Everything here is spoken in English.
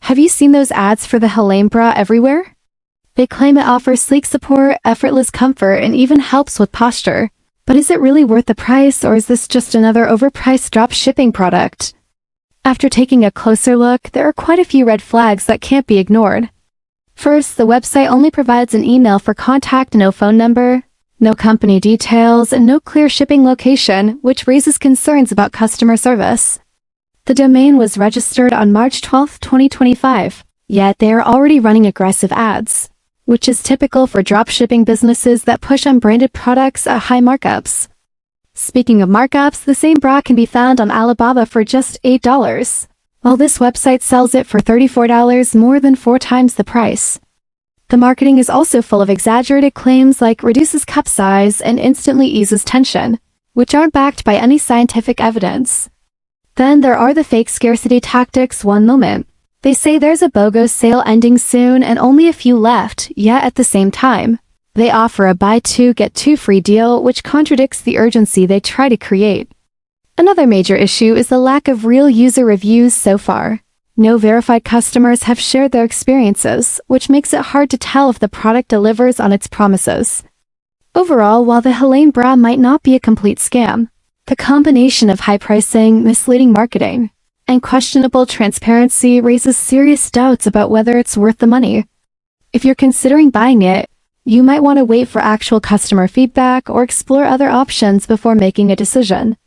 Have you seen those ads for the Hilaine Bra everywhere? They claim it offers sleek support, effortless comfort, and even helps with posture. But is it really worth the price, or is this just another overpriced drop shipping product? After taking a closer look, there are quite a few red flags that can't be ignored. First, the website only provides an email for contact, no phone number, no company details, and no clear shipping location, which raises concerns about customer service. The domain was registered on March 12, 2025, yet they are already running aggressive ads, which is typical for dropshipping businesses that push unbranded products at high markups. Speaking of markups, the same bra can be found on Alibaba for just $8, while this website sells it for $34, more than 4 times the price. The marketing is also full of exaggerated claims like reduces cup size and instantly eases tension, which aren't backed by any scientific evidence. Then there are the fake scarcity tactics. One moment, they say there's a BOGO sale ending soon and only a few left, yet at the same time, they offer a buy 2 get 2 free deal, which contradicts the urgency they try to create. Another major issue is the lack of real user reviews so far. No verified customers have shared their experiences, which makes it hard to tell if the product delivers on its promises. Overall, while the Hilaine Bra might not be a complete scam, the combination of high pricing, misleading marketing, and questionable transparency raises serious doubts about whether it's worth the money. If you're considering buying it, you might want to wait for actual customer feedback or explore other options before making a decision.